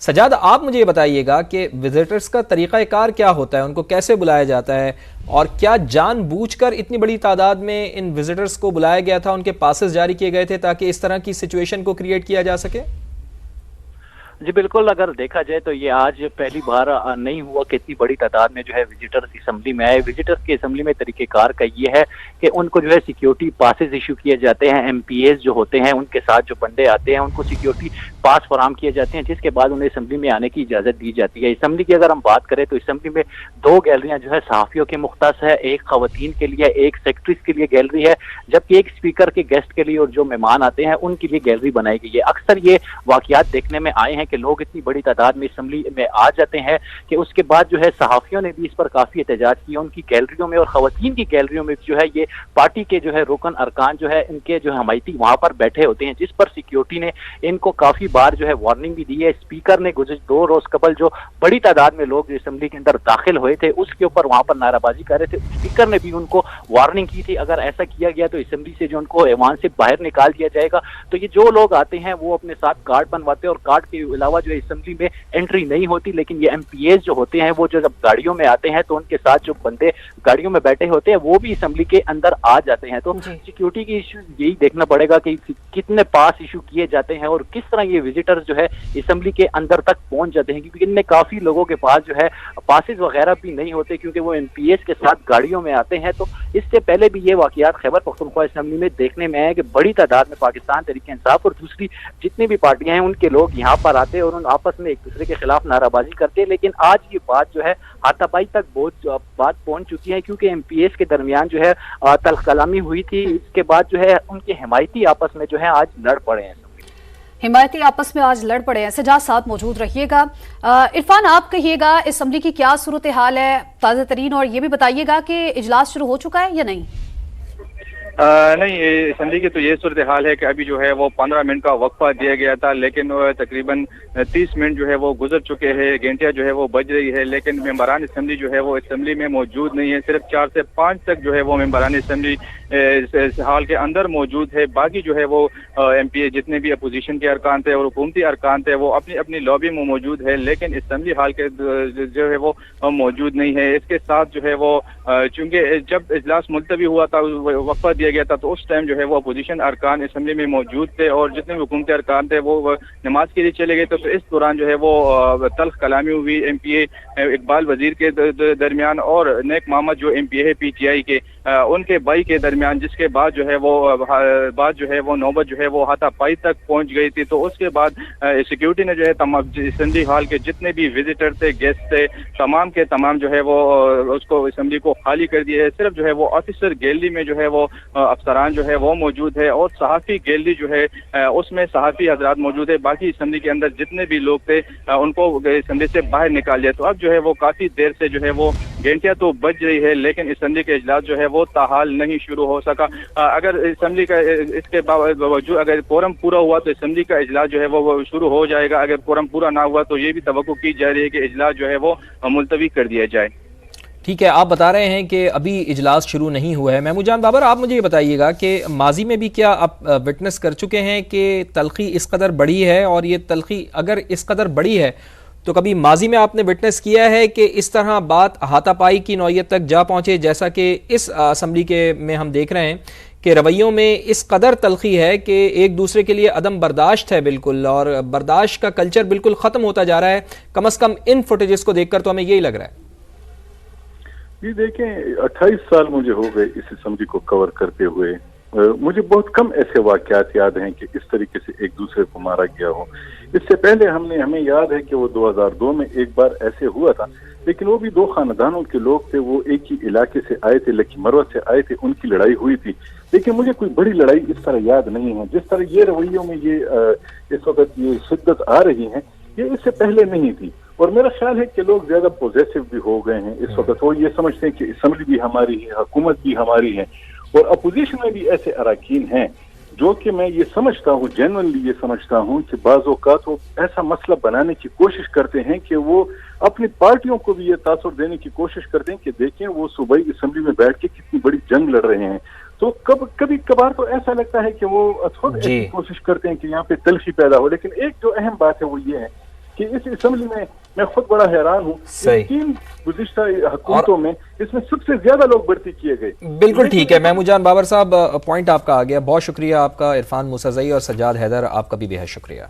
سجاد، آپ مجھے یہ بتائیے گا کہ وزٹرز کا طریقہ کار کیا ہوتا ہے، ان کو کیسے بلایا جاتا ہے، اور کیا جان بوجھ کر اتنی بڑی تعداد میں ان وزٹرز کو بلایا گیا تھا، ان کے پاسز جاری کیے گئے تھے تاکہ اس طرح کی سچویشن کو کریٹ کیا جا سکے؟ جی بالکل، اگر دیکھا جائے تو یہ آج پہلی بار نہیں ہوا کہ اتنی بڑی تعداد میں جو ہے وزٹرز اسمبلی میں آئے۔ وزٹرز کی اسمبلی میں طریقہ کار کا یہ ہے کہ ان کو جو ہے سیکیورٹی پاسز ایشو کیے جاتے ہیں، ایم پی ایز جو ہوتے ہیں ان کے ساتھ جو بندے آتے ہیں ان کو سیکیورٹی پاس فراہم کیے جاتے ہیں، جس کے بعد انہیں اسمبلی میں آنے کی اجازت دی جاتی ہے۔ اسمبلی کی اگر ہم بات کریں تو اسمبلی میں دو گیلریاں جو ہے صحافیوں کے مختص ہے، ایک خواتین کے لیے، ایک سیکرٹریز کے لیے گیلری ہے، جبکہ ایک اسپیکر کے گیسٹ کے لیے اور جو مہمان آتے ہیں ان کے لیے گیلری بنائی گئی ہے۔ اکثر یہ واقعات دیکھنے میں آئے ہیں کہ لوگ اتنی بڑی تعداد میں اسمبلی میں آ جاتے ہیں کہ اس کے بعد جو ہے صحافیوں نے بھی اس پر کافی احتجاج کیا، ان کی گیلریوں میں اور خواتین کی گیلریوں میں جو ہے یہ پارٹی کے جو ہے رکن ارکان جو ہے ان کے جو حمایتی وہاں پر بیٹھے ہوتے ہیں، جس پر سیکیورٹی نے ان کو کافی بار جو ہے وارننگ بھی دی ہے۔ اسپیکر نے گزشتہ 2 روز قبل جو بڑی تعداد میں لوگ جو اسمبلی کے اندر داخل ہوئے تھے اس کے اوپر وہاں پر نعرہ بازی کر رہے تھے، اسپیکر نے بھی ان کو وارننگ کی تھی اگر ایسا کیا گیا تو اسمبلی سے جو ان کو ایوان سے باہر نکال دیا جائے گا۔ تو یہ جو لوگ آتے ہیں وہ اپنے ساتھ کارڈ بنواتے ہیں اور کارڈ کے علاوہ جو ہے اسمبلی میں انٹری نہیں ہوتی، لیکن یہ ایم پی ایز جو ہوتے ہیں وہ جو جب گاڑیوں میں آتے ہیں تو ان کے ساتھ جو بندے گاڑیوں میں بیٹھے ہوتے ہیں وہ بھی اسمبلی کے اندر آ جاتے ہیں۔ تو سیکیورٹی کی ایشو یہی دیکھنا پڑے گا کہ کتنے پاس ایشو کیے جاتے ہیں اور کس طرح یہ وزٹرز جو ہے اسمبلی کے اندر تک پہنچ جاتے ہیں، کیونکہ ان میں کافی لوگوں کے پاس جو ہے پاسز وغیرہ بھی نہیں ہوتے کیونکہ وہ ایم پی ایس کے ساتھ گاڑیوں میں آتے ہیں۔ تو اس سے پہلے بھی یہ واقعات خیبر پختونخوا اسمبلی میں دیکھنے میں آئے کہ بڑی تعداد میں پاکستان تحریک انصاف اور دوسری جتنی بھی پارٹیاں ہیں ان کے لوگ یہاں پر آتے ہیں اور ان آپس میں ایک دوسرے کے خلاف نعرہ بازی کرتے ہیں، لیکن آج یہ بات جو ہے ہاتھا پائی تک بہت بات پہنچ چکی ہے کیونکہ ایم پی ایس کے درمیان جو ہے تلخ کلامی ہوئی تھی۔ اس کے بعد جو ہے ان کے حمایتی آپس میں جو ہے آج لڑ پڑے ہیں، حمایتی آپس میں آج لڑ پڑے ہیں۔ سجاد ساتھ موجود رہیے گا۔ عرفان، آپ کہیے گا اسمبلی کی کیا صورتحال ہے تازہ ترین، اور یہ بھی بتائیے گا کہ اجلاس شروع ہو چکا ہے یا نہیں؟ نہیں، اسمبلی کی تو یہ صورتحال ہے کہ ابھی جو ہے وہ 15 منٹ کا وقفہ دیا گیا تھا، لیکن تقریباً 30 منٹ جو ہے وہ گزر چکے ہیں، گھنٹیاں جو ہے وہ بج رہی ہے، لیکن ممبران اسمبلی جو ہے وہ اسمبلی میں موجود نہیں ہے۔ صرف 4 سے 5 تک جو ہے وہ ممبران اسمبلی ہال کے اندر موجود ہے، باقی جو ہے وہ ایم پی اے جتنے بھی اپوزیشن کے ارکان تھے اور حکومتی ارکان تھے وہ اپنی اپنی لابی میں موجود ہے، لیکن اسمبلی ہال کے جو ہے وہ موجود نہیں ہے۔ اس کے ساتھ جو ہے وہ چونکہ جب اجلاس ملتوی ہوا تھا، وقفہ دیا گیا تھا، تو اس ٹائم جو ہے وہ اپوزیشن ارکان اسمبلی میں موجود تھے اور جتنے بھی حکومتی ارکان تھے وہ نماز کے لیے چلے گئے تھے۔ تو اس دوران جو ہے وہ تلخ کلامی ہوئی ایم پی اے اقبال وزیر کے درمیان اور نیک محمد جو ایم پی اے ہے پی ٹی آئی کے، ان کے بھائی کے درمیان، جس کے بعد جو ہے وہ نوبت جو ہے وہ ہاتھا پائی تک پہنچ گئی تھی۔ تو اس کے بعد سیکیورٹی نے جو ہے تمام اسمبلی ہال کے جتنے بھی وزٹر تھے، گیسٹ تھے، تمام کے تمام جو ہے وہ اس کو اسمبلی کو خالی کر دیا ہے۔ صرف جو ہے وہ آفیسر گیلری میں جو ہے وہ افسران جو ہے وہ موجود ہے اور صحافی گیلری جو ہے اس میں صحافی حضرات موجود ہے۔ باقی اسمبلی کے اندر جتنے بھی لوگ تھے ان کو اسمبلی سے باہر نکال دیا۔ تو اب جو ہے وہ کافی دیر سے جو ہے وہ گھنٹیاں تو بج رہی ہے، لیکن اسمبلی کے اجلاس جو ہے وہ تاحال نہیں شروع ہو سکا۔ اگر اسمبلی کا اس کے باوجود اگر کورم پورا ہوا تو اسمبلی کا اجلاس جو ہے وہ شروع ہو جائے گا، اگر کورم پورا نہ ہوا تو یہ بھی توقع کی جا رہی ہے کہ اجلاس جو ہے وہ ملتوی کر دیا جائے۔ ٹھیک ہے، آپ بتا رہے ہیں کہ ابھی اجلاس شروع نہیں ہوا ہے۔ محمود جان بابر، آپ مجھے یہ بتائیے گا کہ ماضی میں بھی کیا آپ وٹنس کر چکے ہیں کہ تلخی اس قدر بڑی ہے، اور یہ تلخی اگر اس قدر بڑی ہے تو کبھی ماضی میں آپ نے وٹنس کیا ہے کہ اس طرح بات ہاتھا پائی کی نوعیت تک جا پہنچے، جیسا کہ اس اسمبلی کے میں ہم دیکھ رہے ہیں کہ رویوں میں اس قدر تلخی ہے کہ ایک دوسرے کے لیے عدم برداشت ہے بالکل، اور برداشت کا کلچر بالکل ختم ہوتا جا رہا ہے، کم از کم ان فوٹیجز کو دیکھ کر تو ہمیں یہی لگ رہا ہے۔ جی دیکھیں، 28 سال مجھے ہو گئے اس اسمبلی کو کور کرتے ہوئے، مجھے بہت کم ایسے واقعات یاد ہیں کہ اس طریقے سے ایک دوسرے کو مارا گیا ہو۔ اس سے پہلے ہمیں یاد ہے کہ وہ 2002 میں ایک بار ایسے ہوا تھا، لیکن وہ بھی 2 خاندانوں کے لوگ تھے، وہ ایک ہی علاقے سے آئے تھے، لکی مروت سے آئے تھے، ان کی لڑائی ہوئی تھی، لیکن مجھے کوئی بڑی لڑائی اس طرح یاد نہیں ہے۔ جس طرح یہ رویوں میں یہ اس وقت یہ شدت آ رہی ہے، یہ اس سے پہلے نہیں تھی، اور میرا خیال ہے کہ لوگ زیادہ پوزیسو بھی ہو گئے ہیں اس وقت۔ وہ یہ سمجھتے ہیں کہ اسمبلی بھی ہماری ہے، حکومت بھی ہماری ہے، اور اپوزیشن میں بھی ایسے اراکین ہیں جو کہ میں یہ سمجھتا ہوں، جینوئنلی یہ سمجھتا ہوں کہ بعض اوقات وہ ایسا مسئلہ بنانے کی کوشش کرتے ہیں کہ وہ اپنی پارٹیوں کو بھی یہ تاثر دینے کی کوشش کرتے ہیں کہ دیکھیں وہ صوبائی اسمبلی میں بیٹھ کے کتنی بڑی جنگ لڑ رہے ہیں۔ تو کبھی کبھار تو ایسا لگتا ہے کہ وہ خود ایسی کوشش کرتے ہیں کہ یہاں پہ تلخی پیدا ہو، لیکن ایک جو اہم بات ہے وہ یہ ہے کہ اس اسمبلی میں خود بڑا حیران ہوں. صحیح. 3 گزشتہ حکومتوں میں اس میں سب سے زیادہ لوگ بھرتی کیے گئے. بالکل ٹھیک ہے محمود جان بابر صاحب، پوائنٹ آپ کا آ گیا، بہت شکریہ آپ کا. عرفان موسیٰ زئی اور سجاد حیدر، آپ کا بھی بے حد شکریہ.